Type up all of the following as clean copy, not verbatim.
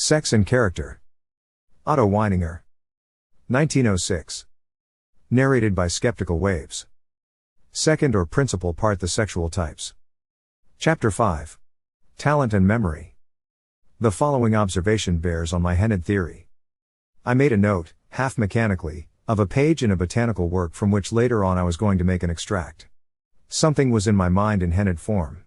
Sex and Character. Otto Weininger. 1906. Narrated by Skeptical Waves. Second or principal part: The Sexual Types. Chapter 5. Talent and Memory. The following observation bears on my Henid theory. I made a note, half mechanically, of a page in a botanical work from which later on I was going to make an extract. Something was in my mind in Henid form.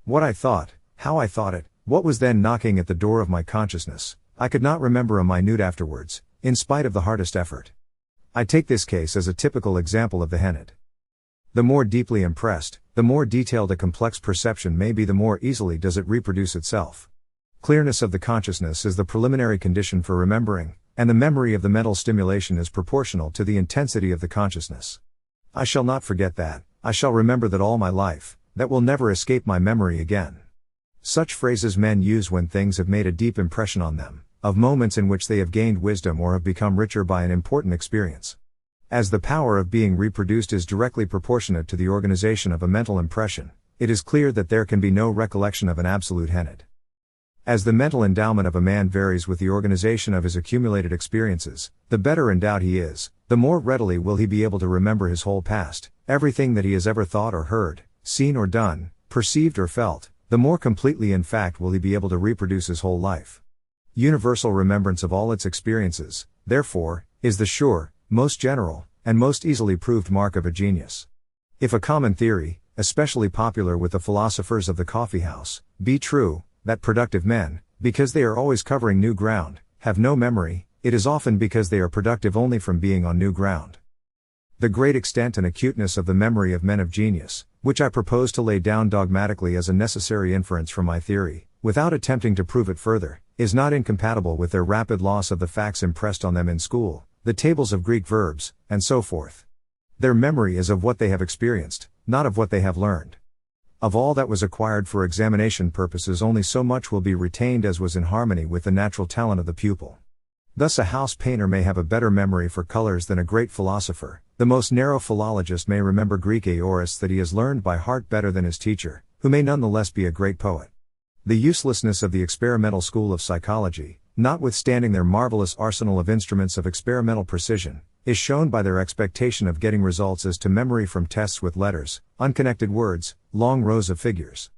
What I thought, how I thought it, what was then knocking at the door of my consciousness, I could not remember a minute afterwards, in spite of the hardest effort. I take this case as a typical example of the Henid. The more deeply impressed, the more detailed a complex perception may be, the more easily does it reproduce itself. Clearness of the consciousness is the preliminary condition for remembering, and the memory of the mental stimulation is proportional to the intensity of the consciousness. I shall not forget that, I shall remember that all my life, that will never escape my memory again. Such phrases men use when things have made a deep impression on them, of moments in which they have gained wisdom or have become richer by an important experience. As the power of being reproduced is directly proportionate to the organization of a mental impression, it is clear that there can be no recollection of an absolute Henid. As the mental endowment of a man varies with the organization of his accumulated experiences, the better endowed he is, the more readily will he be able to remember his whole past, everything that he has ever thought or heard, seen or done, perceived or felt, the more completely in fact will he be able to reproduce his whole life. Universal remembrance of all its experiences, therefore, is the sure, most general, and most easily proved mark of a genius. If a common theory, especially popular with the philosophers of the coffee house, be true, that productive men, because they are always covering new ground, have no memory, it is often because they are productive only from being on new ground. The great extent and acuteness of the memory of men of genius, which I propose to lay down dogmatically as a necessary inference from my theory, without attempting to prove it further, is not incompatible with their rapid loss of the facts impressed on them in school, the tables of Greek verbs, and so forth. Their memory is of what they have experienced, not of what they have learned. Of all that was acquired for examination purposes, only so much will be retained as was in harmony with the natural talent of the pupil. Thus a house painter may have a better memory for colors than a great philosopher. The most narrow philologist may remember Greek aorists that he has learned by heart better than his teacher, who may nonetheless be a great poet. The uselessness of the experimental school of psychology, notwithstanding their marvelous arsenal of instruments of experimental precision, is shown by their expectation of getting results as to memory from tests with letters, unconnected words, long rows of figures.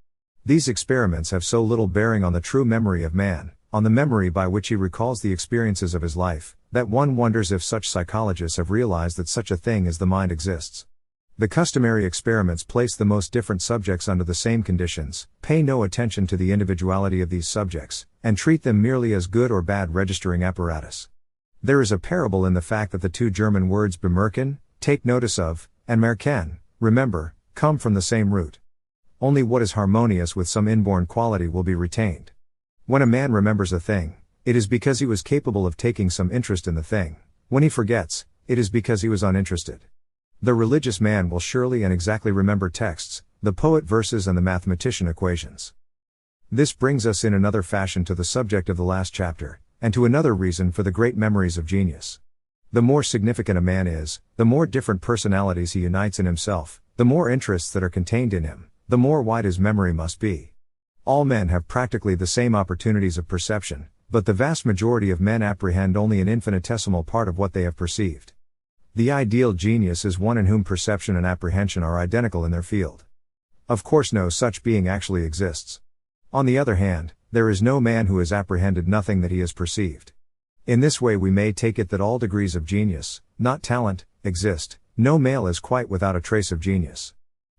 These experiments have so little bearing on the true memory of man, on the memory by which he recalls the experiences of his life, that one wonders if such psychologists have realized that such a thing as the mind exists. The customary experiments place the most different subjects under the same conditions, pay no attention to the individuality of these subjects, and treat them merely as good or bad registering apparatus. There is a parable in the fact that the two German words bemerken, take notice of, and merken, remember, come from the same root. Only what is harmonious with some inborn quality will be retained. When a man remembers a thing, it is because he was capable of taking some interest in the thing. When he forgets, it is because he was uninterested. The religious man will surely and exactly remember texts, the poet verses and the mathematician equations. This brings us in another fashion to the subject of the last chapter, and to another reason for the great memories of genius. The more significant a man is, the more different personalities he unites in himself, the more interests that are contained in him, the more wide his memory must be. All men have practically the same opportunities of perception, but the vast majority of men apprehend only an infinitesimal part of what they have perceived. The ideal genius is one in whom perception and apprehension are identical in their field. Of course no such being actually exists. On the other hand, there is no man who has apprehended nothing that he has perceived. In this way we may take it that all degrees of genius, not talent, exist. No male is quite without a trace of genius.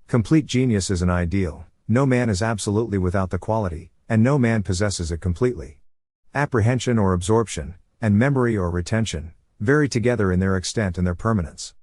Complete genius is an ideal, no man is absolutely without the quality, and no man possesses it completely. Apprehension or absorption, and memory or retention, vary together in their extent and their permanence.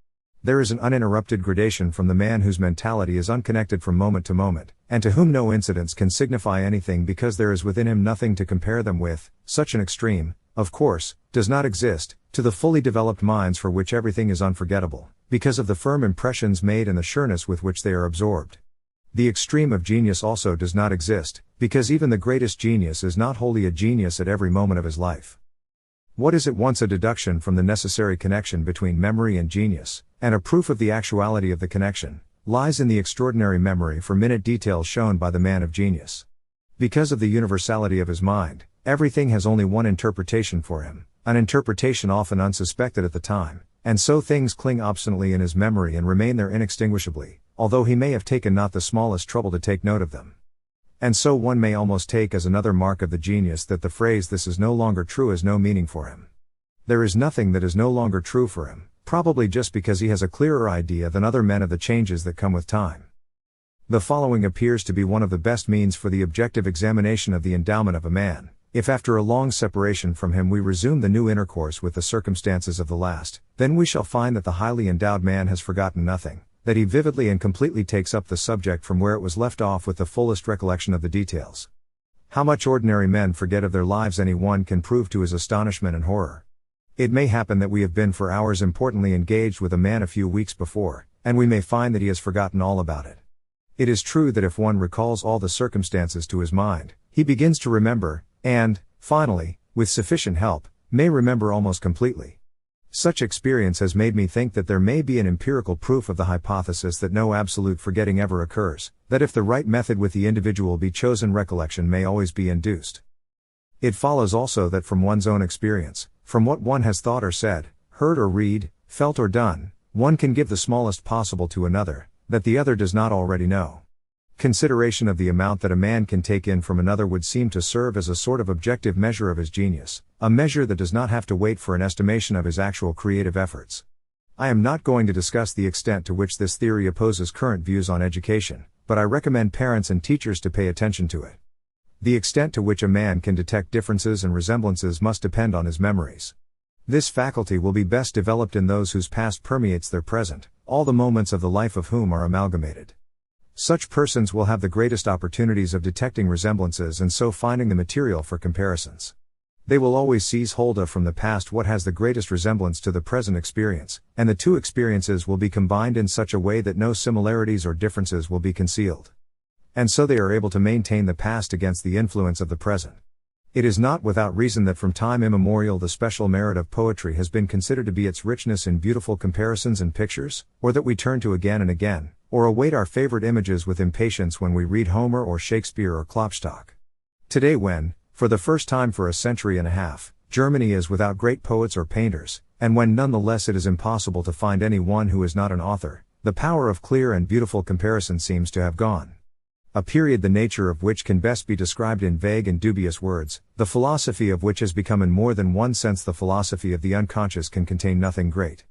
There is an uninterrupted gradation from the man whose mentality is unconnected from moment to moment, and to whom no incidents can signify anything because there is within him nothing to compare them with. Such an extreme, of course, does not exist, to the fully developed minds for which everything is unforgettable, because of the firm impressions made and the sureness with which they are absorbed. The extreme of genius also does not exist, because even the greatest genius is not wholly a genius at every moment of his life. What is at once a deduction from the necessary connection between memory and genius, and a proof of the actuality of the connection, lies in the extraordinary memory for minute details shown by the man of genius. Because of the universality of his mind, Everything has only one interpretation for him, an interpretation often unsuspected at the time, and so things cling obstinately in his memory and remain there inextinguishably, although he may have taken not the smallest trouble to take note of them. And so one may almost take as another mark of the genius that the phrase "this is no longer true" has no meaning for him. There is nothing that is no longer true for him, probably just because he has a clearer idea than other men of the changes that come with time. The following appears to be one of the best means for the objective examination of the endowment of a man. If after a long separation from him we resume the new intercourse with the circumstances of the last, then we shall find that the highly endowed man has forgotten nothing, that he vividly and completely takes up the subject from where it was left off with the fullest recollection of the details. How much ordinary men forget of their lives any one can prove to his astonishment and horror. It may happen that we have been for hours importantly engaged with a man a few weeks before, and we may find that he has forgotten all about it. It is true that if one recalls all the circumstances to his mind, he begins to remember, and, finally, with sufficient help, may remember almost completely. Such experience has made me think that there may be an empirical proof of the hypothesis that no absolute forgetting ever occurs, that if the right method with the individual be chosen, recollection may always be induced. It follows also that from one's own experience, from what one has thought or said, heard or read, felt or done, one can give the smallest possible to another, that the other does not already know. Consideration of the amount that a man can take in from another would seem to serve as a sort of objective measure of his genius, a measure that does not have to wait for an estimation of his actual creative efforts. I am not going to discuss the extent to which this theory opposes current views on education, but I recommend parents and teachers to pay attention to it. The extent to which a man can detect differences and resemblances must depend on his memories. This faculty will be best developed in those whose past permeates their present, all the moments of the life of whom are amalgamated. Such persons will have the greatest opportunities of detecting resemblances and so finding the material for comparisons. They will always seize hold of from the past what has the greatest resemblance to the present experience, and the two experiences will be combined in such a way that no similarities or differences will be concealed. And so they are able to maintain the past against the influence of the present. It is not without reason that from time immemorial the special merit of poetry has been considered to be its richness in beautiful comparisons and pictures, or that we turn to again and again, or await our favorite images with impatience when we read Homer or Shakespeare or Klopstock. Today when, for the first time for a century and a half, Germany is without great poets or painters, and when nonetheless it is impossible to find any one who is not an author, the power of clear and beautiful comparison seems to have gone. A period the nature of which can best be described in vague and dubious words, the philosophy of which has become in more than one sense the philosophy of the unconscious, can contain nothing great.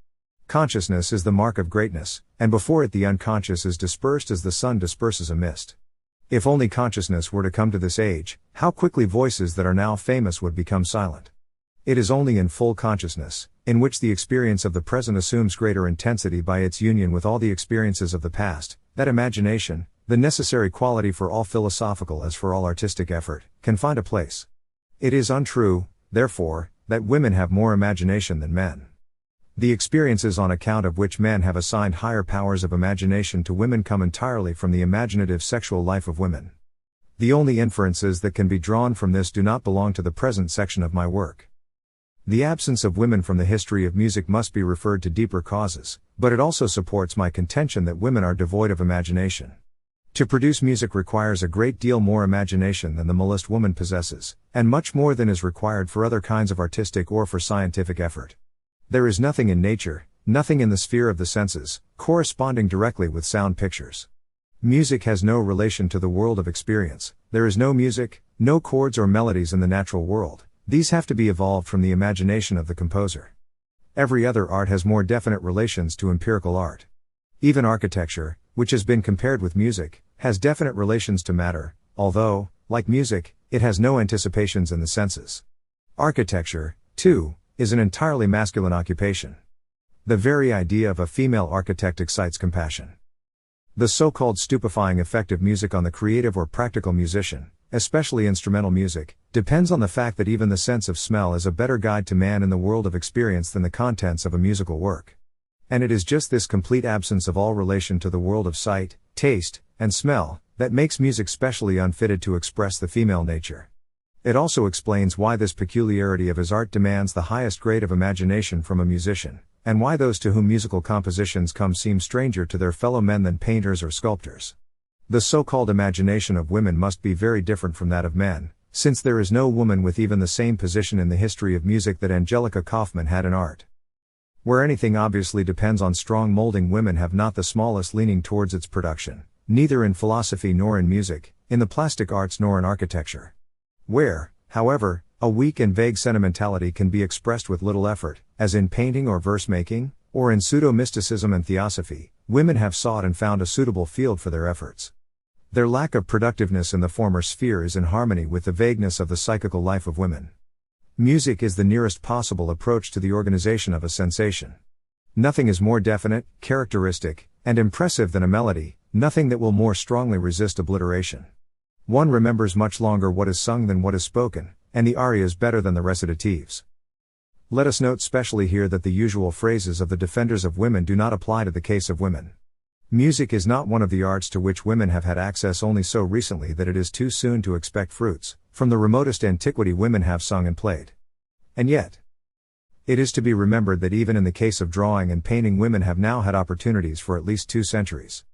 Consciousness is the mark of greatness, and before it the unconscious is dispersed as the sun disperses a mist. If only consciousness were to come to this age, how quickly voices that are now famous would become silent. It is only in full consciousness, in which the experience of the present assumes greater intensity by its union with all the experiences of the past, that imagination, the necessary quality for all philosophical as for all artistic effort, can find a place. It is untrue, therefore, that women have more imagination than men. The experiences on account of which men have assigned higher powers of imagination to women come entirely from the imaginative sexual life of women. The only inferences that can be drawn from this do not belong to the present section of my work. The absence of women from the history of music must be referred to deeper causes, but it also supports my contention that women are devoid of imagination. To produce music requires a great deal more imagination than the molest woman possesses, and much more than is required for other kinds of artistic or for scientific effort. There is nothing in nature, nothing in the sphere of the senses, corresponding directly with sound pictures. Music has no relation to the world of experience. There is no music, no chords or melodies in the natural world. These have to be evolved from the imagination of the composer. Every other art has more definite relations to empirical art. Even architecture, which has been compared with music, has definite relations to matter, although, like music, it has no anticipations in the senses. Architecture, too, is an entirely masculine occupation. The very idea of a female architect excites compassion. The so-called stupefying effect of music on the creative or practical musician, especially instrumental music, depends on the fact that even the sense of smell is a better guide to man in the world of experience than the contents of a musical work. And it is just this complete absence of all relation to the world of sight, taste, and smell, that makes music specially unfitted to express the female nature. It also explains why this peculiarity of his art demands the highest grade of imagination from a musician, and why those to whom musical compositions come seem stranger to their fellow men than painters or sculptors. The so-called imagination of women must be very different from that of men, since there is no woman with even the same position in the history of music that Angelica Kauffman had in art. Where anything obviously depends on strong molding, women have not the smallest leaning towards its production, neither in philosophy nor in music, in the plastic arts nor in architecture. Where, however, a weak and vague sentimentality can be expressed with little effort, as in painting or verse-making, or in pseudo-mysticism and theosophy, women have sought and found a suitable field for their efforts. Their lack of productiveness in the former sphere is in harmony with the vagueness of the psychical life of women. Music is the nearest possible approach to the organization of a sensation. Nothing is more definite, characteristic, and impressive than a melody, nothing that will more strongly resist obliteration. One remembers much longer what is sung than what is spoken, and the arias better than the recitatives. Let us note specially here that the usual phrases of the defenders of women do not apply to the case of women. Music is not one of the arts to which women have had access only so recently that it is too soon to expect fruits. From the remotest antiquity women have sung and played. And yet, it is to be remembered that even in the case of drawing and painting, women have now had opportunities for at least 2 centuries.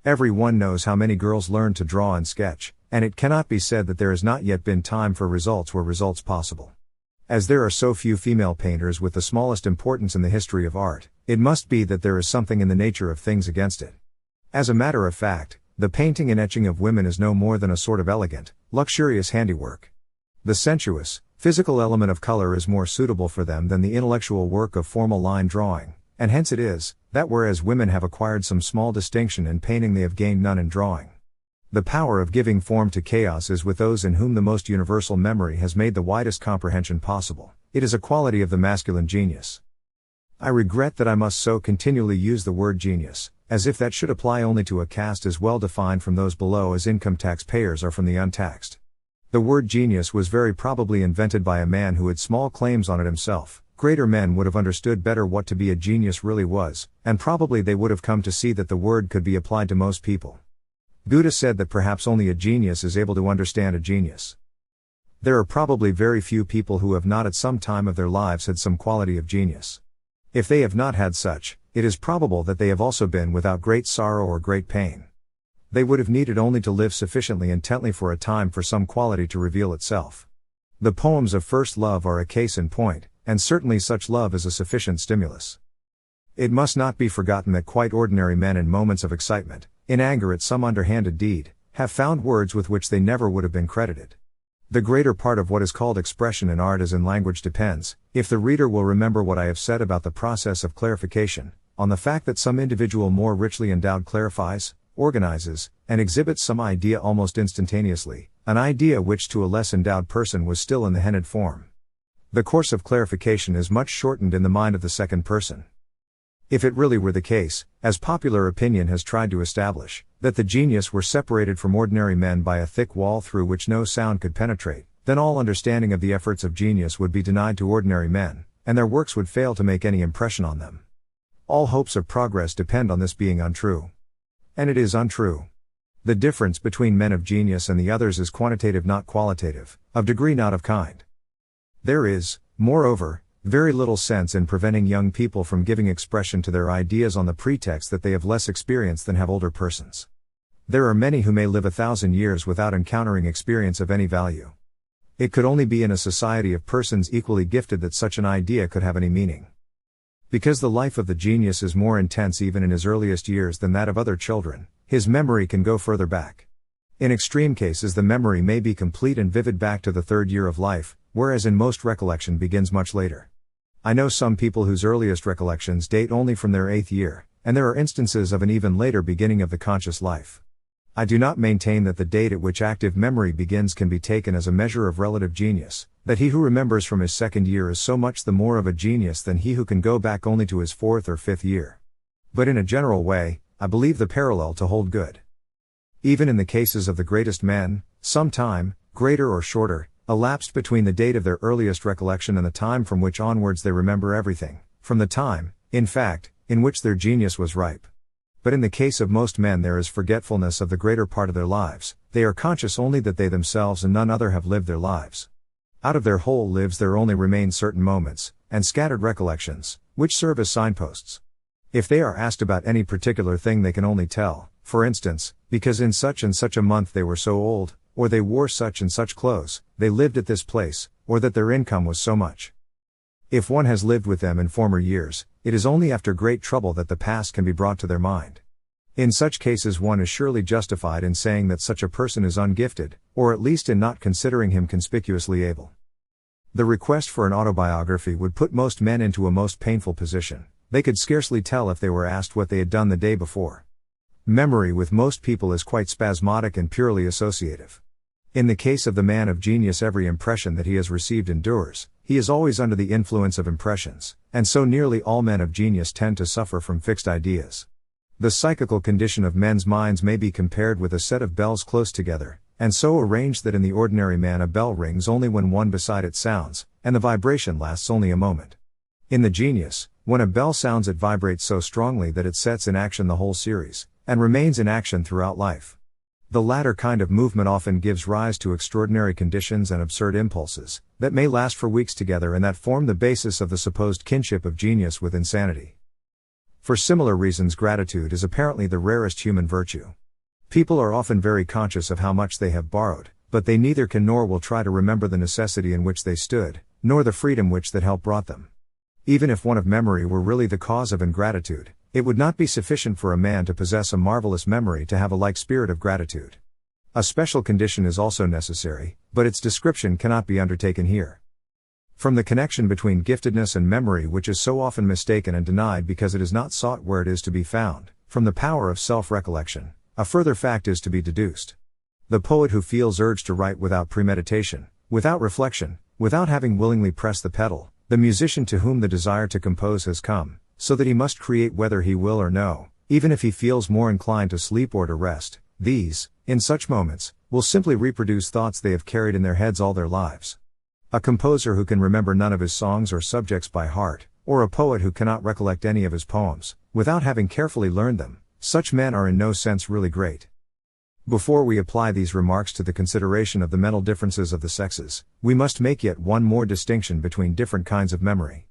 Everyone knows how many girls learn to draw and sketch, and it cannot be said that there has not yet been time for results where results possible. As there are so few female painters with the smallest importance in the history of art, it must be that there is something in the nature of things against it. As a matter of fact, the painting and etching of women is no more than a sort of elegant, luxurious handiwork. The sensuous, physical element of color is more suitable for them than the intellectual work of formal line drawing, and hence it is, that whereas women have acquired some small distinction in painting, they have gained none in drawing. The power of giving form to chaos is with those in whom the most universal memory has made the widest comprehension possible. It is a quality of the masculine genius. I regret that I must so continually use the word genius, as if that should apply only to a caste as well defined from those below as income tax payers are from the untaxed. The word genius was very probably invented by a man who had small claims on it himself. Greater men would have understood better what to be a genius really was, and probably they would have come to see that the word could be applied to most people. Buddha said that perhaps only a genius is able to understand a genius. There are probably very few people who have not at some time of their lives had some quality of genius. If they have not had such, it is probable that they have also been without great sorrow or great pain. They would have needed only to live sufficiently intently for a time for some quality to reveal itself. The poems of first love are a case in point, and certainly such love is a sufficient stimulus. It must not be forgotten that quite ordinary men in moments of excitement, in anger at some underhanded deed, have found words with which they never would have been credited. The greater part of what is called expression in art as in language depends, if the reader will remember what I have said about the process of clarification, on the fact that some individual more richly endowed clarifies, organizes, and exhibits some idea almost instantaneously, an idea which to a less endowed person was still in the hennid form. The course of clarification is much shortened in the mind of the second person. If it really were the case, as popular opinion has tried to establish, that the genius were separated from ordinary men by a thick wall through which no sound could penetrate, then all understanding of the efforts of genius would be denied to ordinary men, and their works would fail to make any impression on them. All hopes of progress depend on this being untrue. And it is untrue. The difference between men of genius and the others is quantitative not qualitative, of degree not of kind. There is, moreover, very little sense in preventing young people from giving expression to their ideas on the pretext that they have less experience than have older persons. There are many who may live 1,000 years without encountering experience of any value. It could only be in a society of persons equally gifted that such an idea could have any meaning. Because the life of the genius is more intense even in his earliest years than that of other children, his memory can go further back. In extreme cases the memory may be complete and vivid back to the 3rd year of life, whereas in most recollection begins much later. I know some people whose earliest recollections date only from their 8th year, and there are instances of an even later beginning of the conscious life. I do not maintain that the date at which active memory begins can be taken as a measure of relative genius, that he who remembers from his 2nd year is so much the more of a genius than he who can go back only to his 4th or 5th year. But in a general way, I believe the parallel to hold good. Even in the cases of the greatest men, some time, greater or shorter, elapsed between the date of their earliest recollection and the time from which onwards they remember everything, from the time, in fact, in which their genius was ripe. But in the case of most men there is forgetfulness of the greater part of their lives, they are conscious only that they themselves and none other have lived their lives. Out of their whole lives there only remain certain moments, and scattered recollections, which serve as signposts. If they are asked about any particular thing they can only tell, for instance, because in such and such a month they were so old, or they wore such and such clothes, they lived at this place, or that their income was so much. If one has lived with them in former years, it is only after great trouble that the past can be brought to their mind. In such cases one is surely justified in saying that such a person is ungifted, or at least in not considering him conspicuously able. The request for an autobiography would put most men into a most painful position. They could scarcely tell if they were asked what they had done the day before. Memory with most people is quite spasmodic and purely associative. In the case of the man of genius, every impression that he has received endures. He is always under the influence of impressions, and so nearly all men of genius tend to suffer from fixed ideas. The psychical condition of men's minds may be compared with a set of bells close together, and so arranged that in the ordinary man a bell rings only when one beside it sounds, and the vibration lasts only a moment. In the genius, when a bell sounds it vibrates so strongly that it sets in action the whole series, and remains in action throughout life. The latter kind of movement often gives rise to extraordinary conditions and absurd impulses, that may last for weeks together and that form the basis of the supposed kinship of genius with insanity. For similar reasons, gratitude is apparently the rarest human virtue. People are often very conscious of how much they have borrowed, but they neither can nor will try to remember the necessity in which they stood, nor the freedom which that help brought them. Even if one of memory were really the cause of ingratitude, it would not be sufficient for a man to possess a marvelous memory to have a like spirit of gratitude. A special condition is also necessary, but its description cannot be undertaken here. From the connection between giftedness and memory, which is so often mistaken and denied because it is not sought where it is to be found, from the power of self-recollection, a further fact is to be deduced. The poet who feels urged to write without premeditation, without reflection, without having willingly pressed the pedal, the musician to whom the desire to compose has come, so that he must create whether he will or no, even if he feels more inclined to sleep or to rest, these, in such moments, will simply reproduce thoughts they have carried in their heads all their lives. A composer who can remember none of his songs or subjects by heart, or a poet who cannot recollect any of his poems, without having carefully learned them, such men are in no sense really great. Before we apply these remarks to the consideration of the mental differences of the sexes, we must make yet one more distinction between different kinds of memory.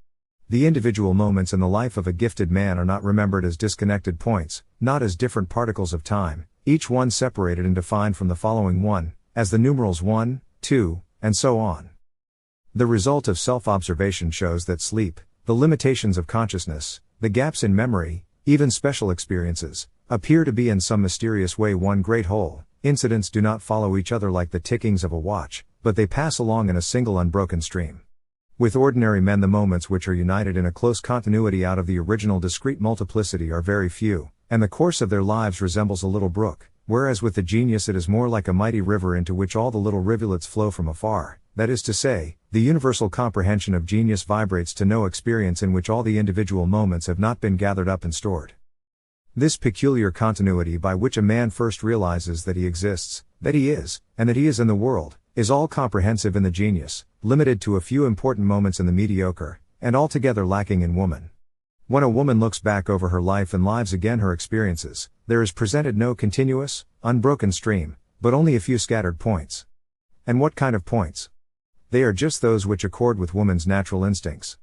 The individual moments in the life of a gifted man are not remembered as disconnected points, not as different particles of time, each one separated and defined from the following one, as the numerals 1, 2, and so on. The result of self-observation shows that sleep, the limitations of consciousness, the gaps in memory, even special experiences, appear to be in some mysterious way one great whole. Incidents do not follow each other like the tickings of a watch, but they pass along in a single unbroken stream. With ordinary men the moments which are united in a close continuity out of the original discrete multiplicity are very few, and the course of their lives resembles a little brook, whereas with the genius it is more like a mighty river into which all the little rivulets flow from afar. That is to say, the universal comprehension of genius vibrates to no experience in which all the individual moments have not been gathered up and stored. This peculiar continuity by which a man first realizes that he exists, that he is, and that he is in the world, is all comprehensive in the genius, limited to a few important moments in the mediocre, and altogether lacking in woman. When a woman looks back over her life and lives again her experiences, there is presented no continuous, unbroken stream, but only a few scattered points. And what kind of points? They are just those which accord with woman's natural instincts.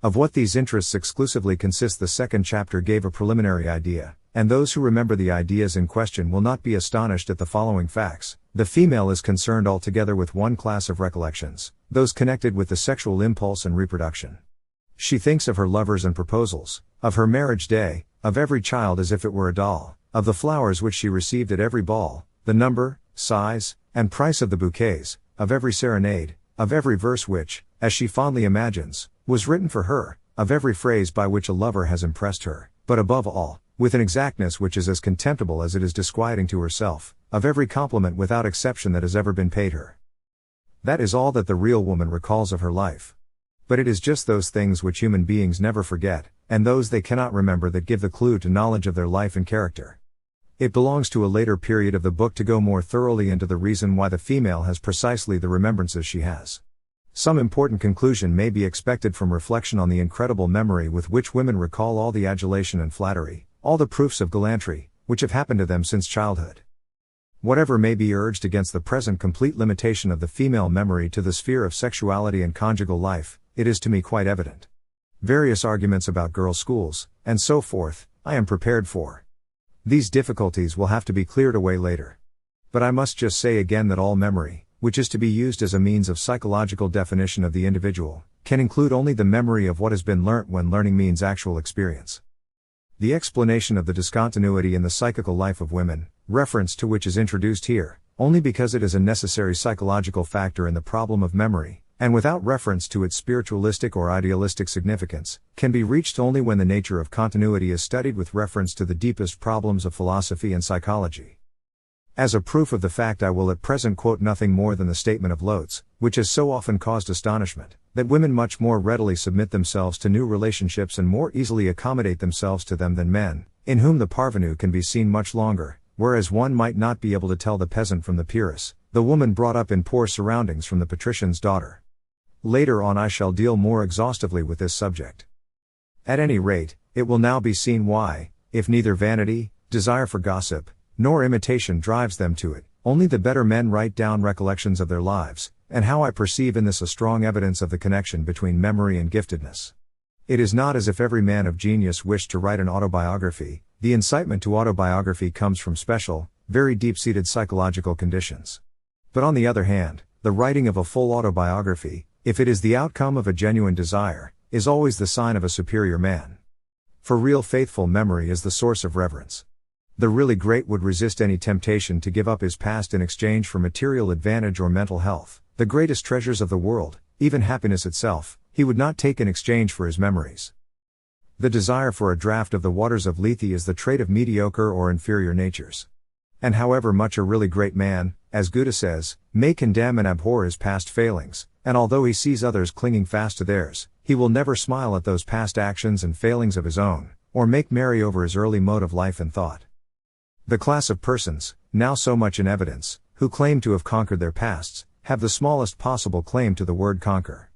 Of what these interests exclusively consist the second chapter gave a preliminary idea, and those who remember the ideas in question will not be astonished at the following facts. The female is concerned altogether with one class of recollections, those connected with the sexual impulse and reproduction. She thinks of her lovers and proposals, of her marriage day, of every child as if it were a doll, of the flowers which she received at every ball, the number, size, and price of the bouquets, of every serenade, of every verse which, as she fondly imagines, was written for her, of every phrase by which a lover has impressed her, but above all, with an exactness which is as contemptible as it is disquieting to herself, of every compliment without exception that has ever been paid her. That is all that the real woman recalls of her life. But it is just those things which human beings never forget, and those they cannot remember that give the clue to knowledge of their life and character. It belongs to a later period of the book to go more thoroughly into the reason why the female has precisely the remembrances she has. Some important conclusion may be expected from reflection on the incredible memory with which women recall all the adulation and flattery, all the proofs of gallantry, which have happened to them since childhood. Whatever may be urged against the present complete limitation of the female memory to the sphere of sexuality and conjugal life, it is to me quite evident. Various arguments about girls' schools, and so forth, I am prepared for. These difficulties will have to be cleared away later. But I must just say again that all memory, which is to be used as a means of psychological definition of the individual, can include only the memory of what has been learnt when learning means actual experience. The explanation of the discontinuity in the psychical life of women, reference to which is introduced here, only because it is a necessary psychological factor in the problem of memory, and without reference to its spiritualistic or idealistic significance, can be reached only when the nature of continuity is studied with reference to the deepest problems of philosophy and psychology. As a proof of the fact, I will at present quote nothing more than the statement of Lotze, which has so often caused astonishment, that women much more readily submit themselves to new relationships and more easily accommodate themselves to them than men, in whom the parvenu can be seen much longer, whereas one might not be able to tell the peasant from the peeress, the woman brought up in poor surroundings from the patrician's daughter. Later on I shall deal more exhaustively with this subject. At any rate, it will now be seen why, if neither vanity, desire for gossip, nor imitation drives them to it, only the better men write down recollections of their lives, and how I perceive in this a strong evidence of the connection between memory and giftedness. It is not as if every man of genius wished to write an autobiography. The incitement to autobiography comes from special, very deep-seated psychological conditions. But on the other hand, the writing of a full autobiography, if it is the outcome of a genuine desire, is always the sign of a superior man. For real faithful memory is the source of reverence. The really great would resist any temptation to give up his past in exchange for material advantage or mental health. The greatest treasures of the world, even happiness itself, he would not take in exchange for his memories. The desire for a draught of the waters of Lethe is the trait of mediocre or inferior natures. And however much a really great man, as Goethe says, may condemn and abhor his past failings, and although he sees others clinging fast to theirs, he will never smile at those past actions and failings of his own, or make merry over his early mode of life and thought. The class of persons, now so much in evidence, who claim to have conquered their pasts, have the smallest possible claim to the word conquer.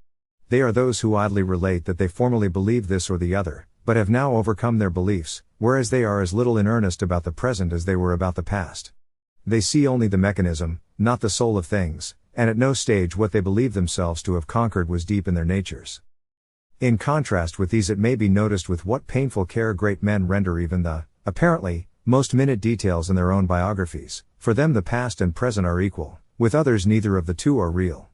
They are those who idly relate that they formerly believed this or the other, but have now overcome their beliefs, whereas they are as little in earnest about the present as they were about the past. They see only the mechanism, not the soul of things, and at no stage what they believe themselves to have conquered was deep in their natures. In contrast with these, it may be noticed with what painful care great men render even the, apparently, most minute details in their own biographies. For them the past and present are equal, with others neither of the two are real.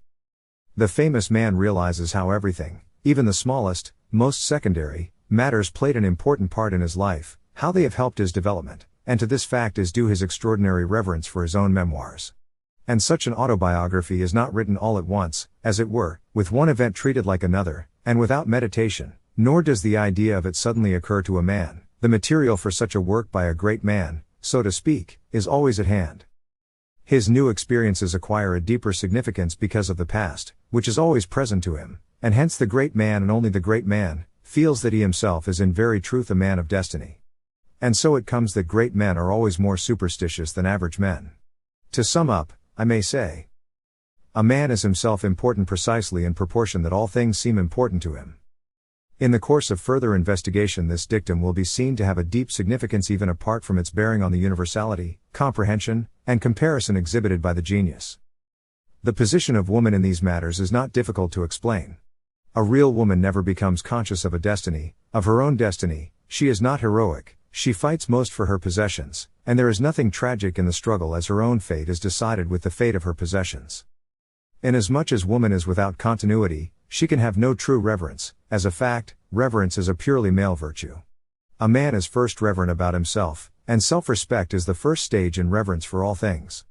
The famous man realizes how everything, even the smallest, most secondary, matters played an important part in his life, how they have helped his development, and to this fact is due his extraordinary reverence for his own memoirs. And such an autobiography is not written all at once, as it were, with one event treated like another, and without meditation, nor does the idea of it suddenly occur to a man. The material for such a work by a great man, so to speak, is always at hand. His new experiences acquire a deeper significance because of the past, which is always present to him, and hence the great man and only the great man, feels that he himself is in very truth a man of destiny. And so it comes that great men are always more superstitious than average men. To sum up, I may say, a man is himself important precisely in proportion that all things seem important to him. In the course of further investigation, this dictum will be seen to have a deep significance even apart from its bearing on the universality, comprehension, and comparison exhibited by the genius. The position of woman in these matters is not difficult to explain. A real woman never becomes conscious of a destiny, of her own destiny. She is not heroic, she fights most for her possessions, and there is nothing tragic in the struggle as her own fate is decided with the fate of her possessions. Inasmuch as woman is without continuity, she can have no true reverence. As a fact, reverence is a purely male virtue. A man is first reverent about himself, and self-respect is the first stage in reverence for all things.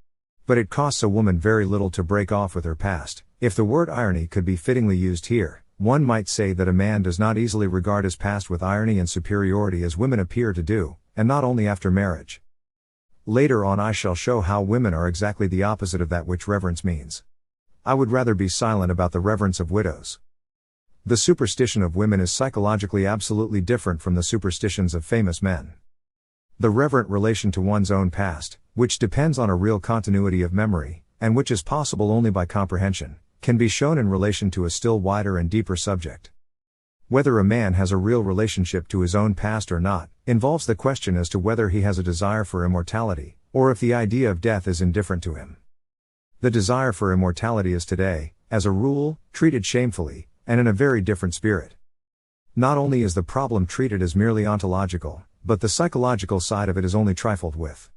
But it costs a woman very little to break off with her past. If the word irony could be fittingly used here, one might say that a man does not easily regard his past with irony and superiority as women appear to do, and not only after marriage. Later on I shall show how women are exactly the opposite of that which reverence means. I would rather be silent about the reverence of widows. The superstition of women is psychologically absolutely different from the superstitions of famous men. The reverent relation to one's own past, which depends on a real continuity of memory, and which is possible only by comprehension, can be shown in relation to a still wider and deeper subject. Whether a man has a real relationship to his own past or not, involves the question as to whether he has a desire for immortality, or if the idea of death is indifferent to him. The desire for immortality is today, as a rule, treated shamefully, and in a very different spirit. Not only is the problem treated as merely ontological, but the psychological side of it is only trifled with.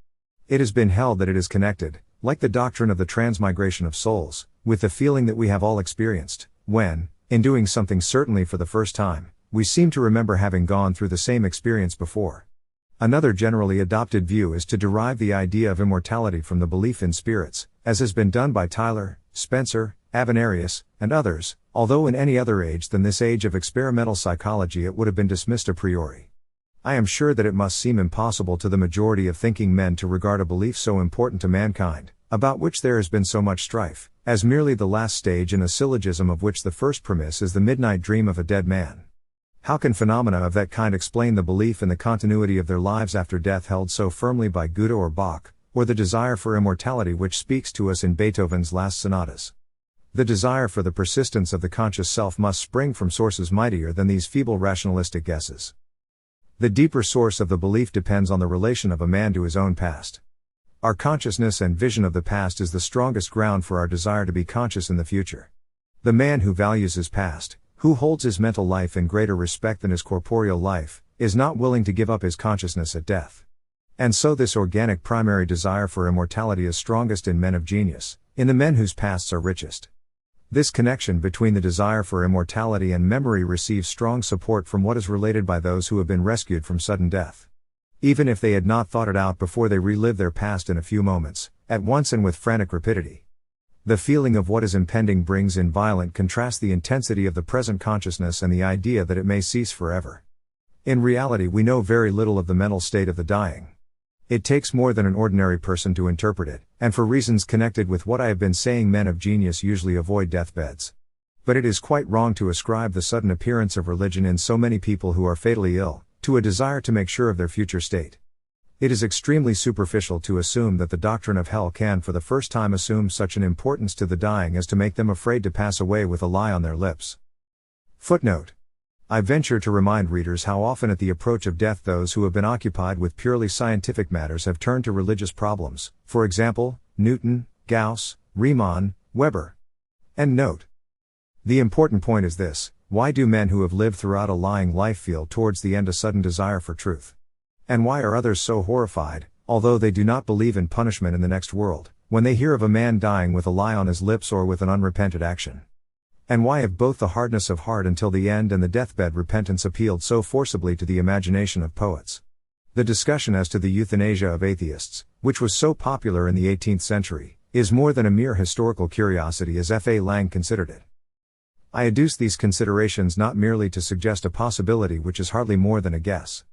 It has been held that it is connected, Like the doctrine of the transmigration of souls, with the feeling that we have all experienced, when, in doing something certainly for the first time, we seem to remember having gone through the same experience before. Another generally adopted view is to derive the idea of immortality from the belief in spirits, as has been done by Tyler, Spencer, Avenarius, and others, although in any other age than this age of experimental psychology it would have been dismissed a priori. I am sure that it must seem impossible to the majority of thinking men to regard a belief so important to mankind, about which there has been so much strife, as merely the last stage in a syllogism of which the first premise is the midnight dream of a dead man. How can phenomena of that kind explain the belief in the continuity of their lives after death held so firmly by Goethe or Bach, or the desire for immortality which speaks to us in Beethoven's last sonatas? The desire for the persistence of the conscious self must spring from sources mightier than these feeble rationalistic guesses. The deeper source of the belief depends on the relation of a man to his own past. Our consciousness and vision of the past is the strongest ground for our desire to be conscious in the future. The man who values his past, who holds his mental life in greater respect than his corporeal life, is not willing to give up his consciousness at death. And so this organic primary desire for immortality is strongest in men of genius, in the men whose pasts are richest. This connection between the desire for immortality and memory receives strong support from what is related by those who have been rescued from sudden death. Even if they had not thought it out before, they relive their past in a few moments, at once and with frantic rapidity. The feeling of what is impending brings in violent contrast the intensity of the present consciousness and the idea that it may cease forever. In reality, we know very little of the mental state of the dying. It takes more than an ordinary person to interpret it, and for reasons connected with what I have been saying, men of genius usually avoid deathbeds. But it is quite wrong to ascribe the sudden appearance of religion in so many people who are fatally ill, to a desire to make sure of their future state. It is extremely superficial to assume that the doctrine of hell can for the first time assume such an importance to the dying as to make them afraid to pass away with a lie on their lips. Footnote. I venture to remind readers how often at the approach of death those who have been occupied with purely scientific matters have turned to religious problems, for example, Newton, Gauss, Riemann, Weber. End note. The important point is this: why do men who have lived throughout a lying life feel towards the end a sudden desire for truth? And why are others so horrified, although they do not believe in punishment in the next world, when they hear of a man dying with a lie on his lips or with an unrepented action? And why have both the hardness of heart until the end and the deathbed repentance appealed so forcibly to the imagination of poets? The discussion as to the euthanasia of atheists, which was so popular in the 18th century, is more than a mere historical curiosity as F. A. Lang considered it. I adduce these considerations not merely to suggest a possibility which is hardly more than a guess.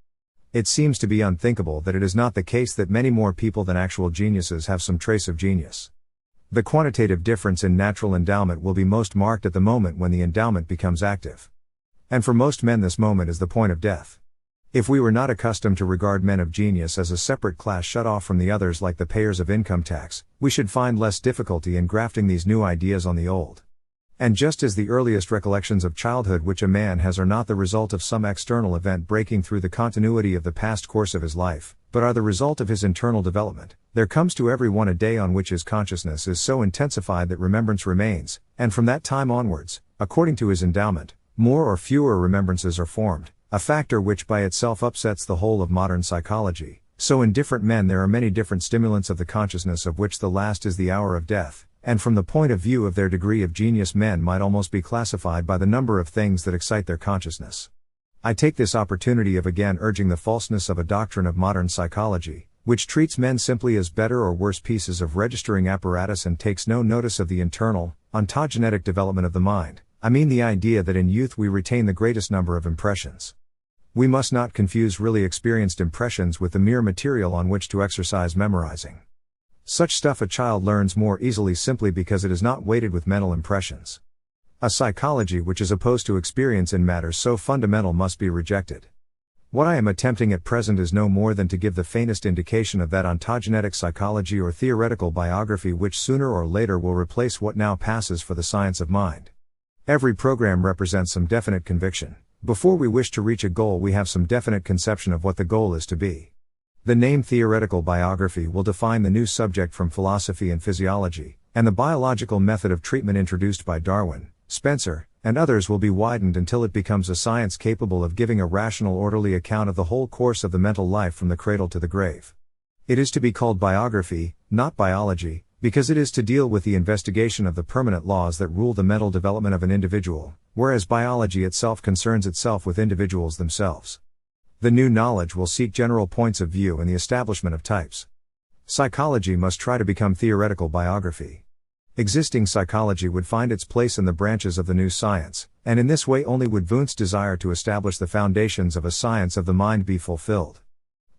It seems to be unthinkable that it is not the case that many more people than actual geniuses have some trace of genius. The quantitative difference in natural endowment will be most marked at the moment when the endowment becomes active. And for most men this moment is the point of death. If we were not accustomed to regard men of genius as a separate class shut off from the others like the payers of income tax, we should find less difficulty in grafting these new ideas on the old. And just as the earliest recollections of childhood which a man has are not the result of some external event breaking through the continuity of the past course of his life, but are the result of his internal development, there comes to every one a day on which his consciousness is so intensified that remembrance remains, and from that time onwards, according to his endowment, more or fewer remembrances are formed, a factor which by itself upsets the whole of modern psychology. So in different men there are many different stimulants of the consciousness, of which the last is the hour of death, and from the point of view of their degree of genius men might almost be classified by the number of things that excite their consciousness. I take this opportunity of again urging the falseness of a doctrine of modern psychology, which treats men simply as better or worse pieces of registering apparatus and takes no notice of the internal, ontogenetic development of the mind. I mean the idea that in youth we retain the greatest number of impressions. We must not confuse really experienced impressions with the mere material on which to exercise memorizing. Such stuff a child learns more easily simply because it is not weighted with mental impressions. A psychology which is opposed to experience in matters so fundamental must be rejected. What I am attempting at present is no more than to give the faintest indication of that ontogenetic psychology or theoretical biography which sooner or later will replace what now passes for the science of mind. Every program represents some definite conviction. Before we wish to reach a goal, we have some definite conception of what the goal is to be. The name theoretical biography will define the new subject from philosophy and physiology, and the biological method of treatment introduced by Darwin, Spencer, and others will be widened until it becomes a science capable of giving a rational, orderly account of the whole course of the mental life from the cradle to the grave. It is to be called biography, not biology, Because it is to deal with the investigation of the permanent laws that rule the mental development of an individual, whereas biology itself concerns itself with individuals themselves. The new knowledge will seek general points of view and the establishment of types. Psychology must try to become theoretical biography. Existing psychology would find its place in the branches of the new science, and in this way only would Wundt's desire to establish the foundations of a science of the mind be fulfilled.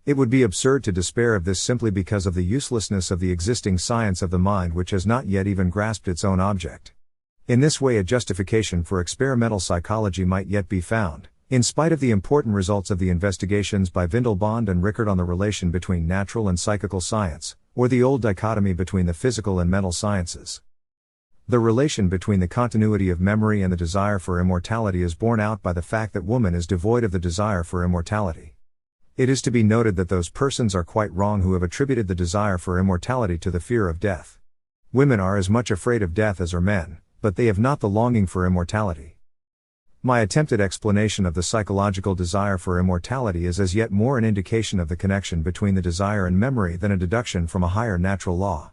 It would be absurd to despair of this simply because of the uselessness of the existing science of the mind, which has not yet even grasped its own object. In this way a justification for experimental psychology might yet be found, in spite of the important results of the investigations by Windelband and Rickert on the relation between natural and psychical science, or the old dichotomy between the physical and mental sciences. The relation between the continuity of memory and the desire for immortality is borne out by the fact that woman is devoid of the desire for immortality. It is to be noted that those persons are quite wrong who have attributed the desire for immortality to the fear of death. Women are as much afraid of death as are men, but they have not the longing for immortality. My attempted explanation of the psychological desire for immortality is as yet more an indication of the connection between the desire and memory than a deduction from a higher natural law.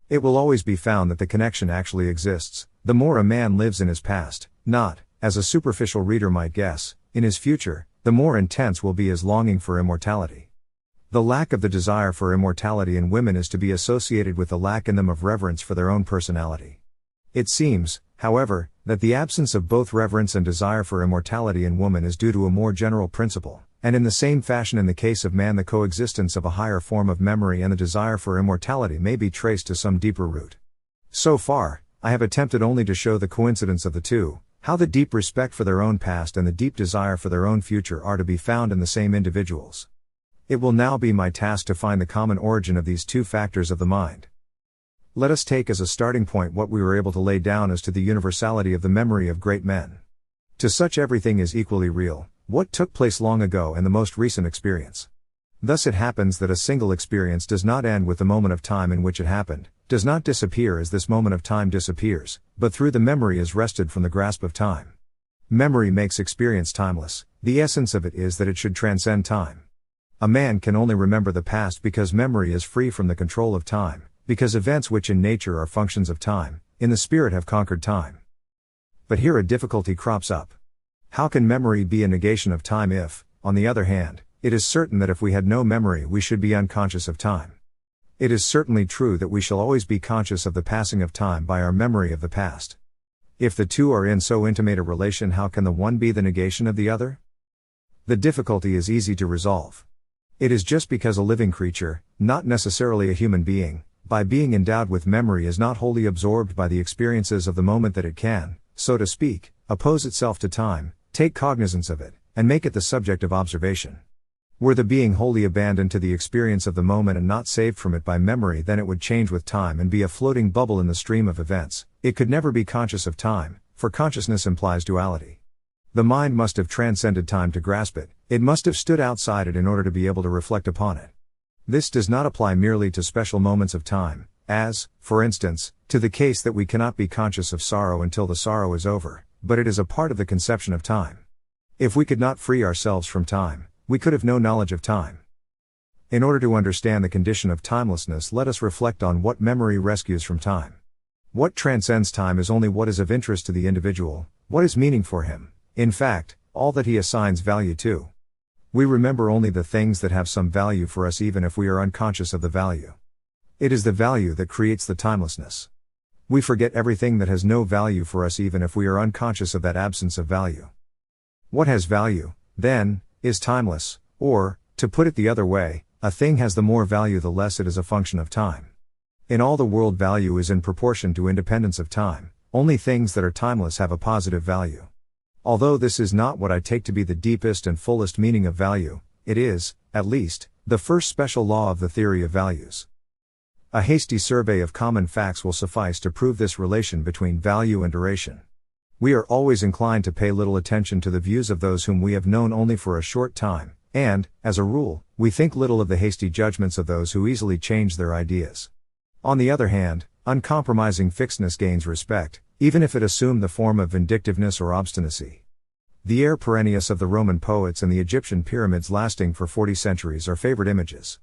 It will always be found that the connection actually exists, the more a man lives in his past, not, as a superficial reader might guess, in his future, the more intense will be his longing for immortality. The lack of the desire for immortality in women is to be associated with the lack in them of reverence for their own personality. It seems, however, that the absence of both reverence and desire for immortality in woman is due to a more general principle, and in the same fashion in the case of man the coexistence of a higher form of memory and the desire for immortality may be traced to some deeper root. So far, I have attempted only to show the coincidence of the two, how the deep respect for their own past and the deep desire for their own future are to be found in the same individuals. It will now be my task to find the common origin of these two factors of the mind. Let us take as a starting point what we were able to lay down as to the universality of the memory of great men. To such everything is equally real, what took place long ago and the most recent experience. Thus it happens that a single experience does not end with the moment of time in which it happened, does not disappear as this moment of time disappears, but through the memory is wrested from the grasp of time. Memory makes experience timeless, the essence of it is that it should transcend time. A man can only remember the past because memory is free from the control of time, because events which in nature are functions of time, in the spirit have conquered time. But here a difficulty crops up. How can memory be a negation of time if, on the other hand, it is certain that if we had no memory we should be unconscious of time? It is certainly true that we shall always be conscious of the passing of time by our memory of the past. If the two are in so intimate a relation, how can the one be the negation of the other? The difficulty is easy to resolve. It is just because a living creature, not necessarily a human being, by being endowed with memory is not wholly absorbed by the experiences of the moment that it can, so to speak, oppose itself to time, take cognizance of it, and make it the subject of observation. Were the being wholly abandoned to the experience of the moment and not saved from it by memory, then it would change with time and be a floating bubble in the stream of events. It could never be conscious of time, for consciousness implies duality. The mind must have transcended time to grasp it, it must have stood outside it in order to be able to reflect upon it. This does not apply merely to special moments of time, as, for instance, to the case that we cannot be conscious of sorrow until the sorrow is over, but it is a part of the conception of time. If we could not free ourselves from time, we could have no knowledge of time. In order to understand the condition of timelessness, let us reflect on what memory rescues from time. What transcends time is only what is of interest to the individual, what is meaning for him, in fact, all that he assigns value to. We remember only the things that have some value for us even if we are unconscious of the value. It is the value that creates the timelessness. We forget everything that has no value for us even if we are unconscious of that absence of value. What has value, then, is timeless, or, to put it the other way, a thing has the more value the less it is a function of time. In all the world value is in proportion to independence of time, only things that are timeless have a positive value. Although this is not what I take to be the deepest and fullest meaning of value, it is, at least, the first special law of the theory of values. A hasty survey of common facts will suffice to prove this relation between value and duration. We are always inclined to pay little attention to the views of those whom we have known only for a short time, and, as a rule, we think little of the hasty judgments of those who easily change their ideas. On the other hand, uncompromising fixedness gains respect, even if it assume the form of vindictiveness or obstinacy. The air perennius of the Roman poets and the Egyptian pyramids lasting for 40 centuries are favorite images.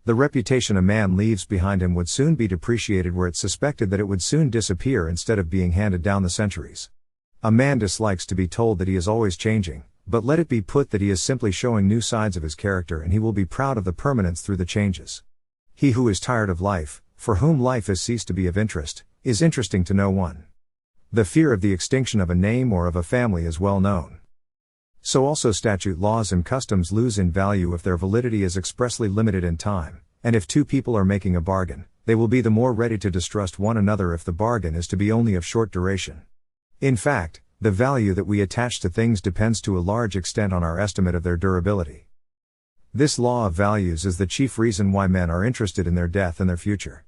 The reputation a man leaves behind him would soon be depreciated were it suspected that it would soon disappear instead of being handed down the centuries. A man dislikes to be told that he is always changing, but let it be put that he is simply showing new sides of his character, and he will be proud of the permanence through the changes. He who is tired of life, for whom life has ceased to be of interest, is interesting to no one. The fear of the extinction of a name or of a family is well known. So also statute laws and customs lose in value if their validity is expressly limited in time, and if two people are making a bargain, they will be the more ready to distrust one another if the bargain is to be only of short duration. In fact, the value that we attach to things depends to a large extent on our estimate of their durability. This law of values is the chief reason why men are interested in their death and their future.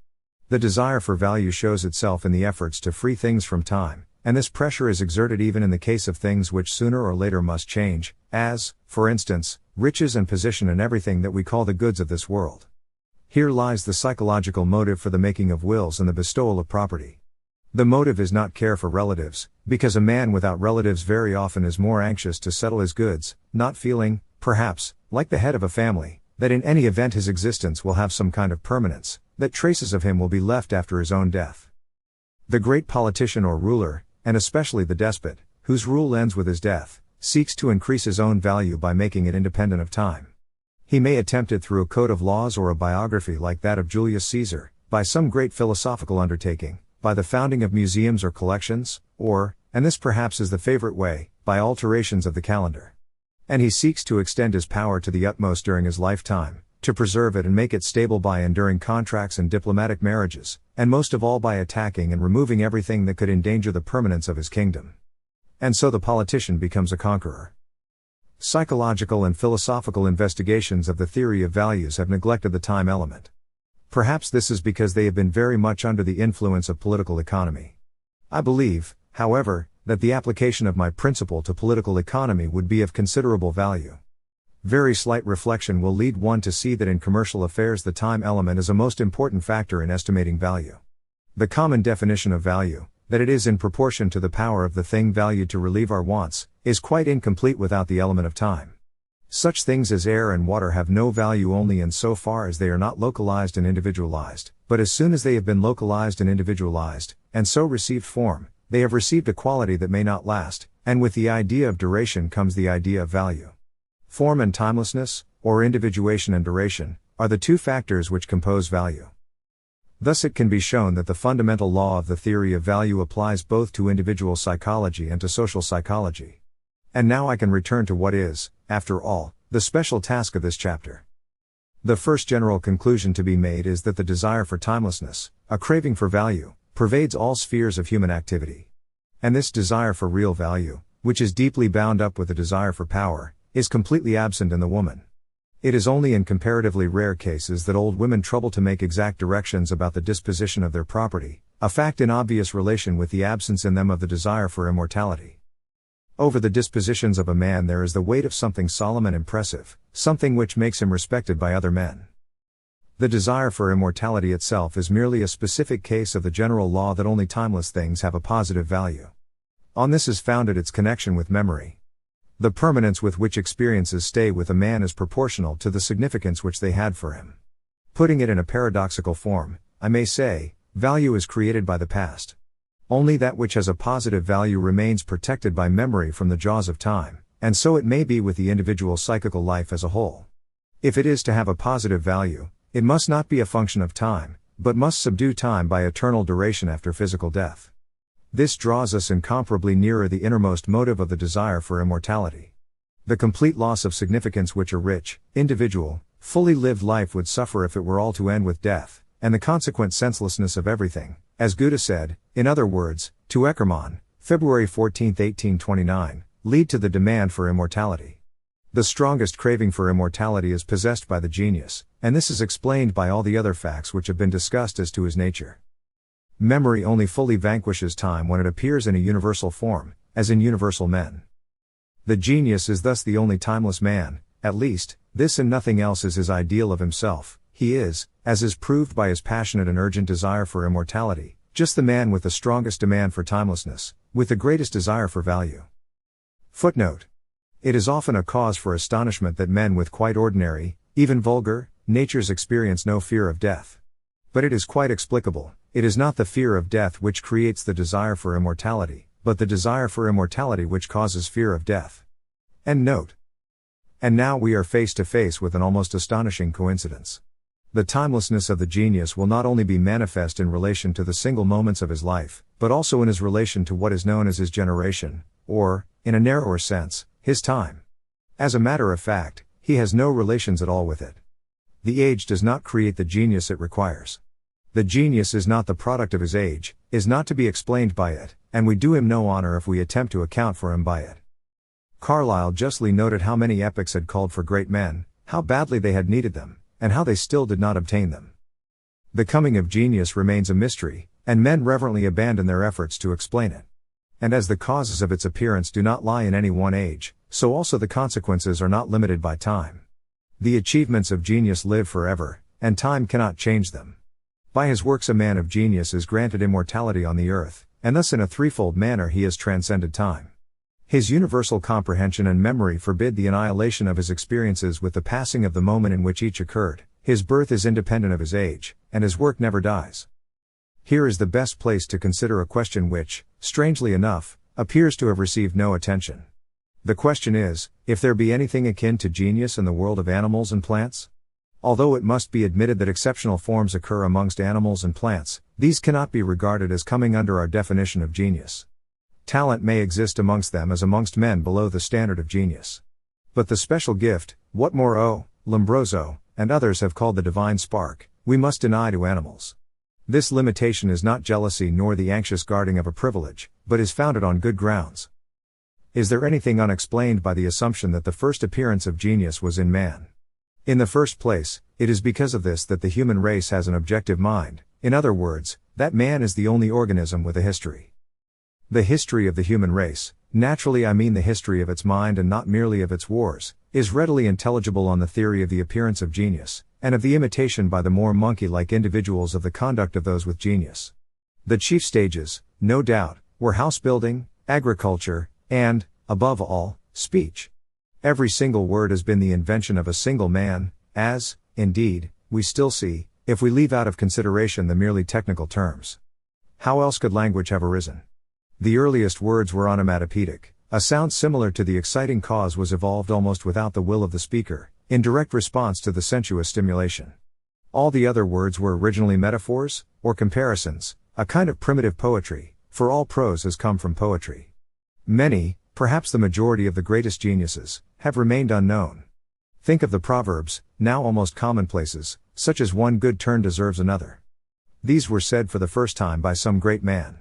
The desire for value shows itself in the efforts to free things from time, and this pressure is exerted even in the case of things which sooner or later must change, as, for instance, riches and position and everything that we call the goods of this world. Here lies the psychological motive for the making of wills and the bestowal of property. The motive is not care for relatives, because a man without relatives very often is more anxious to settle his goods, not feeling, perhaps, like the head of a family, that in any event his existence will have some kind of permanence, that traces of him will be left after his own death. The great politician or ruler, and especially the despot, whose rule ends with his death, seeks to increase his own value by making it independent of time. He may attempt it through a code of laws or a biography like that of Julius Caesar, by some great philosophical undertaking, by the founding of museums or collections, or, and this perhaps is the favorite way, by alterations of the calendar. And he seeks to extend his power to the utmost during his lifetime, to preserve it and make it stable by enduring contracts and diplomatic marriages, and most of all by attacking and removing everything that could endanger the permanence of his kingdom. And so the politician becomes a conqueror. Psychological and philosophical investigations of the theory of values have neglected the time element. Perhaps this is because they have been very much under the influence of political economy. I believe, however, that the application of my principle to political economy would be of considerable value. Very slight reflection will lead one to see that in commercial affairs the time element is a most important factor in estimating value. The common definition of value, that it is in proportion to the power of the thing valued to relieve our wants, is quite incomplete without the element of time. Such things as air and water have no value only in so far as they are not localized and individualized, but as soon as they have been localized and individualized, and so received form, they have received a quality that may not last, and with the idea of duration comes the idea of value. Form and timelessness, or individuation and duration, are the two factors which compose value. Thus it can be shown that the fundamental law of the theory of value applies both to individual psychology and to social psychology. And now I can return to what is, after all, the special task of this chapter. The first general conclusion to be made is that the desire for timelessness, a craving for value, pervades all spheres of human activity. And this desire for real value, which is deeply bound up with the desire for power, is completely absent in the woman. It is only in comparatively rare cases that old women trouble to make exact directions about the disposition of their property, a fact in obvious relation with the absence in them of the desire for immortality. Over the dispositions of a man there is the weight of something solemn and impressive, something which makes him respected by other men. The desire for immortality itself is merely a specific case of the general law that only timeless things have a positive value. On this is founded its connection with memory. The permanence with which experiences stay with a man is proportional to the significance which they had for him. Putting it in a paradoxical form, I may say, value is created by the past. Only that which has a positive value remains protected by memory from the jaws of time, and so it may be with the individual psychical life as a whole. If it is to have a positive value, it must not be a function of time, but must subdue time by eternal duration after physical death. This draws us incomparably nearer the innermost motive of the desire for immortality. The complete loss of significance which a rich, individual, fully lived life would suffer if it were all to end with death, and the consequent senselessness of everything, as Goethe said, in other words, to Eckermann, February 14, 1829, lead to the demand for immortality. The strongest craving for immortality is possessed by the genius, and this is explained by all the other facts which have been discussed as to his nature. Memory only fully vanquishes time when it appears in a universal form, as in universal men. The genius is thus the only timeless man, at least, this and nothing else is his ideal of himself. He is, as is proved by his passionate and urgent desire for immortality, just the man with the strongest demand for timelessness, with the greatest desire for value. Footnote. It is often a cause for astonishment that men with quite ordinary, even vulgar, natures experience no fear of death. But it is quite explicable. It is not the fear of death which creates the desire for immortality, but the desire for immortality which causes fear of death. End note. And now we are face to face with an almost astonishing coincidence. The timelessness of the genius will not only be manifest in relation to the single moments of his life, but also in his relation to what is known as his generation, or, in a narrower sense, his time. As a matter of fact, he has no relations at all with it. The age does not create the genius it requires. The genius is not the product of his age, is not to be explained by it, and we do him no honor if we attempt to account for him by it. Carlyle justly noted how many epochs had called for great men, how badly they had needed them, and how they still did not obtain them. The coming of genius remains a mystery, and men reverently abandon their efforts to explain it. And as the causes of its appearance do not lie in any one age, so also the consequences are not limited by time. The achievements of genius live forever, and time cannot change them. By his works a man of genius is granted immortality on the earth, and thus in a threefold manner he has transcended time. His universal comprehension and memory forbid the annihilation of his experiences with the passing of the moment in which each occurred. His birth is independent of his age, and his work never dies. Here is the best place to consider a question which, strangely enough, appears to have received no attention. The question is, if there be anything akin to genius in the world of animals and plants? Although it must be admitted that exceptional forms occur amongst animals and plants, these cannot be regarded as coming under our definition of genius. Talent may exist amongst them as amongst men below the standard of genius. But the special gift, what Moreau, Lombroso, and others have called the divine spark, we must deny to animals. This limitation is not jealousy nor the anxious guarding of a privilege, but is founded on good grounds. Is there anything unexplained by the assumption that the first appearance of genius was in man? In the first place, it is because of this that the human race has an objective mind, in other words, that man is the only organism with a history. The history of the human race, naturally I mean the history of its mind and not merely of its wars, is readily intelligible on the theory of the appearance of genius, and of the imitation by the more monkey-like individuals of the conduct of those with genius. The chief stages, no doubt, were house-building, agriculture, and, above all, speech. Every single word has been the invention of a single man, as, indeed, we still see, if we leave out of consideration the merely technical terms. How else could language have arisen? The earliest words were onomatopoeic. A sound similar to the exciting cause was evolved almost without the will of the speaker, in direct response to the sensuous stimulation. All the other words were originally metaphors, or comparisons, a kind of primitive poetry, for all prose has come from poetry. Many, perhaps the majority of the greatest geniuses, have remained unknown. Think of the proverbs, now almost commonplaces, such as one good turn deserves another. These were said for the first time by some great man.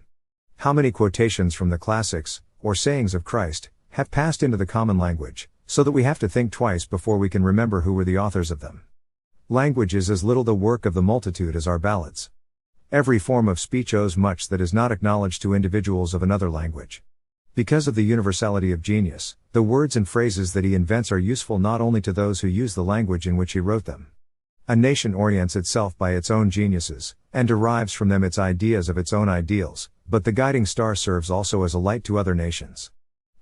How many quotations from the classics, or sayings of Christ, have passed into the common language, so that we have to think twice before we can remember who were the authors of them. Language is as little the work of the multitude as our ballads. Every form of speech owes much that is not acknowledged to individuals of another language. Because of the universality of genius, the words and phrases that he invents are useful not only to those who use the language in which he wrote them. A nation orients itself by its own geniuses, and derives from them its ideas of its own ideals, but the guiding star serves also as a light to other nations.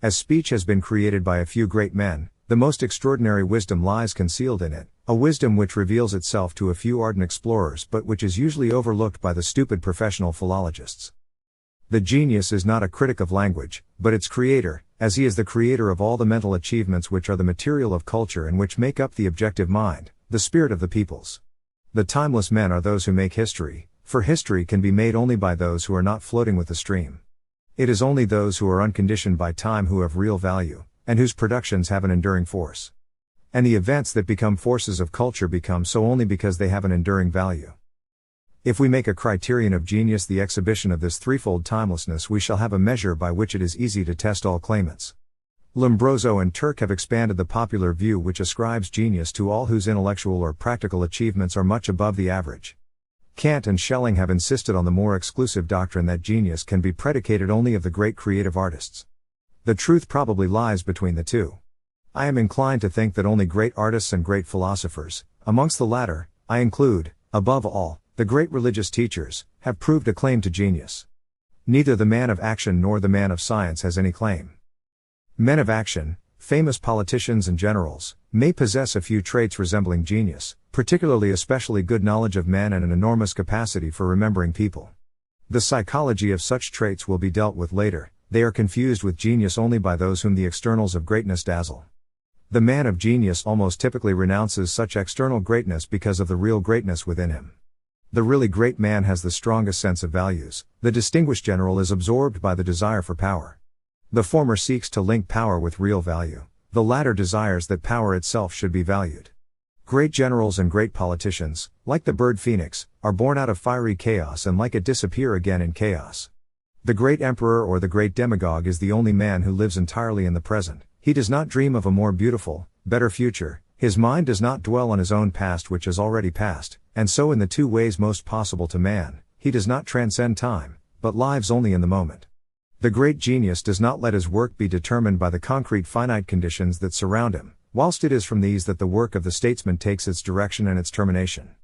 As speech has been created by a few great men, the most extraordinary wisdom lies concealed in it, a wisdom which reveals itself to a few ardent explorers but which is usually overlooked by the stupid professional philologists. The genius is not a critic of language, but its creator, as he is the creator of all the mental achievements which are the material of culture and which make up the objective mind, the spirit of the peoples. The timeless men are those who make history, for history can be made only by those who are not floating with the stream. It is only those who are unconditioned by time who have real value, and whose productions have an enduring force. And the events that become forces of culture become so only because they have an enduring value. If we make a criterion of genius the exhibition of this threefold timelessness, we shall have a measure by which it is easy to test all claimants. Lombroso and Turk have expanded the popular view which ascribes genius to all whose intellectual or practical achievements are much above the average. Kant and Schelling have insisted on the more exclusive doctrine that genius can be predicated only of the great creative artists. The truth probably lies between the two. I am inclined to think that only great artists and great philosophers, amongst the latter, I include, above all, the great religious teachers, have proved a claim to genius. Neither the man of action nor the man of science has any claim. Men of action, famous politicians and generals, may possess a few traits resembling genius, particularly especially good knowledge of men and an enormous capacity for remembering people. The psychology of such traits will be dealt with later. They are confused with genius only by those whom the externals of greatness dazzle. The man of genius almost typically renounces such external greatness because of the real greatness within him. The really great man has the strongest sense of values. The distinguished general is absorbed by the desire for power. The former seeks to link power with real value. The latter desires that power itself should be valued. Great generals and great politicians, like the bird phoenix, are born out of fiery chaos and like it disappear again in chaos. The great emperor or the great demagogue is the only man who lives entirely in the present. He does not dream of a more beautiful, better future. His mind does not dwell on his own past which has already passed, and so in the two ways most possible to man, he does not transcend time, but lives only in the moment. The great genius does not let his work be determined by the concrete finite conditions that surround him, whilst it is from these that the work of the statesman takes its direction and its termination.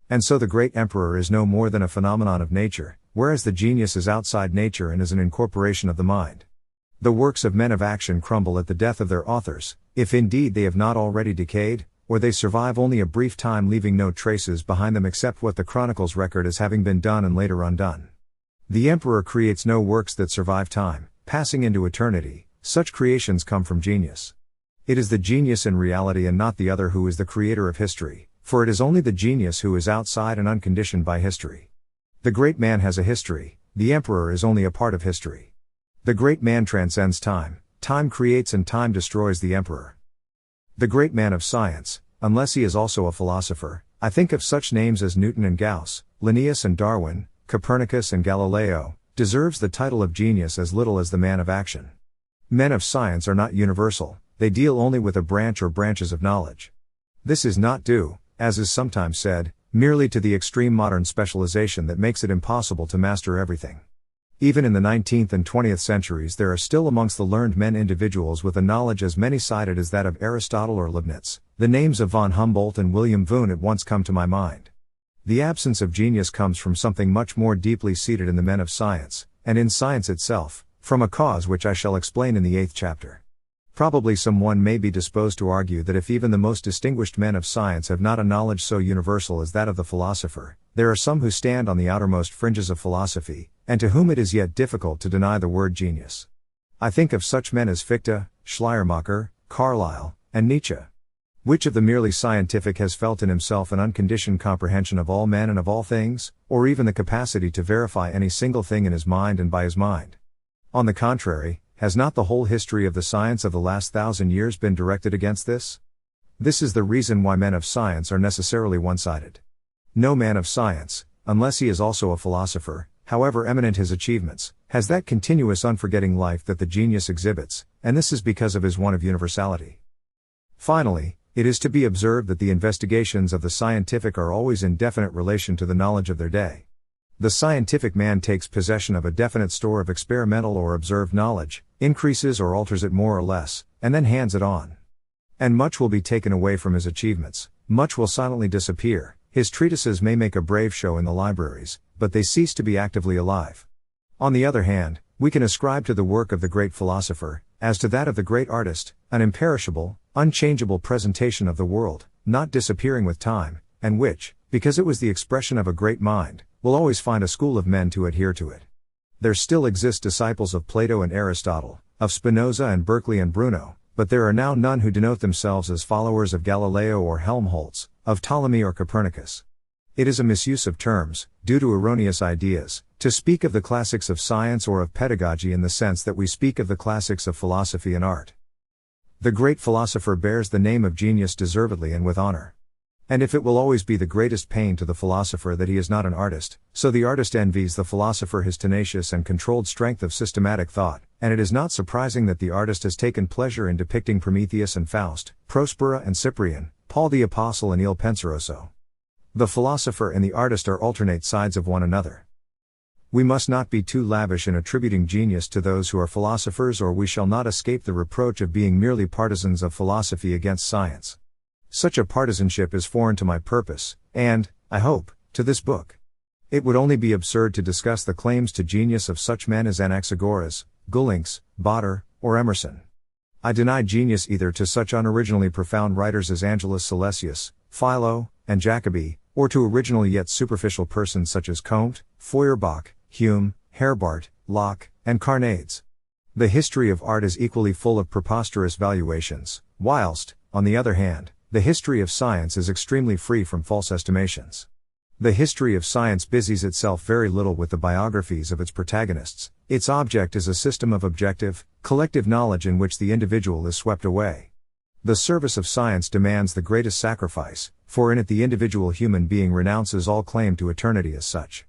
And so the great emperor is no more than a phenomenon of nature, whereas the genius is outside nature and is an incorporation of the mind. The works of men of action crumble at the death of their authors, if indeed they have not already decayed, or they survive only a brief time leaving no traces behind them except what the chronicles record as having been done and later undone. The emperor creates no works that survive time, passing into eternity. Such creations come from genius. It is the genius in reality and not the other who is the creator of history, for it is only the genius who is outside and unconditioned by history. The great man has a history, the emperor is only a part of history. The great man transcends time, time creates and time destroys the emperor. The great man of science, unless he is also a philosopher, I think of such names as Newton and Gauss, Linnaeus and Darwin, Copernicus and Galileo, deserves the title of genius as little as the man of action. Men of science are not universal, they deal only with a branch or branches of knowledge. This is not due, as is sometimes said, merely to the extreme modern specialization that makes it impossible to master everything. Even in the 19th and 20th centuries there are still amongst the learned men individuals with a knowledge as many-sided as that of Aristotle or Leibniz. The names of von Humboldt and William Wundt at once come to my mind. The absence of genius comes from something much more deeply seated in the men of science, and in science itself, from a cause which I shall explain in the 8th chapter. Probably someone may be disposed to argue that if even the most distinguished men of science have not a knowledge so universal as that of the philosopher, there are some who stand on the outermost fringes of philosophy, and to whom it is yet difficult to deny the word genius. I think of such men as Fichte, Schleiermacher, Carlyle, and Nietzsche. Which of the merely scientific has felt in himself an unconditioned comprehension of all men and of all things, or even the capacity to verify any single thing in his mind and by his mind? On the contrary, has not the whole history of the science of the last 1,000 years been directed against this? This is the reason why men of science are necessarily one-sided. No man of science, unless he is also a philosopher, however eminent his achievements, has that continuous unforgetting life that the genius exhibits, and this is because of his one of universality. Finally, it is to be observed that the investigations of the scientific are always in definite relation to the knowledge of their day. The scientific man takes possession of a definite store of experimental or observed knowledge, increases or alters it more or less, and then hands it on. And much will be taken away from his achievements, much will silently disappear. His treatises may make a brave show in the libraries, but they cease to be actively alive. On the other hand, we can ascribe to the work of the great philosopher, as to that of the great artist, an imperishable, unchangeable presentation of the world, not disappearing with time, and which, because it was the expression of a great mind, will always find a school of men to adhere to it. There still exist disciples of Plato and Aristotle, of Spinoza and Berkeley and Bruno, but there are now none who denote themselves as followers of Galileo or Helmholtz, of Ptolemy or Copernicus. It is a misuse of terms, due to erroneous ideas, to speak of the classics of science or of pedagogy in the sense that we speak of the classics of philosophy and art. The great philosopher bears the name of genius deservedly and with honor. And if it will always be the greatest pain to the philosopher that he is not an artist, so the artist envies the philosopher his tenacious and controlled strength of systematic thought, and it is not surprising that the artist has taken pleasure in depicting Prometheus and Faust, Prospera and Cyprian, Paul the Apostle and Il Penseroso. The philosopher and the artist are alternate sides of one another. We must not be too lavish in attributing genius to those who are philosophers, or we shall not escape the reproach of being merely partisans of philosophy against science. Such a partisanship is foreign to my purpose, and, I hope, to this book. It would only be absurd to discuss the claims to genius of such men as Anaxagoras, Gullinks, Botter, or Emerson. I deny genius either to such unoriginally profound writers as Angelus Silesius, Philo, and Jacobi, or to original yet superficial persons such as Comte, Feuerbach, Hume, Herbart, Locke, and Carnades. The history of art is equally full of preposterous valuations, whilst, on the other hand, the history of science is extremely free from false estimations. The history of science busies itself very little with the biographies of its protagonists. Its object is a system of objective, collective knowledge in which the individual is swept away. The service of science demands the greatest sacrifice, for in it the individual human being renounces all claim to eternity as such.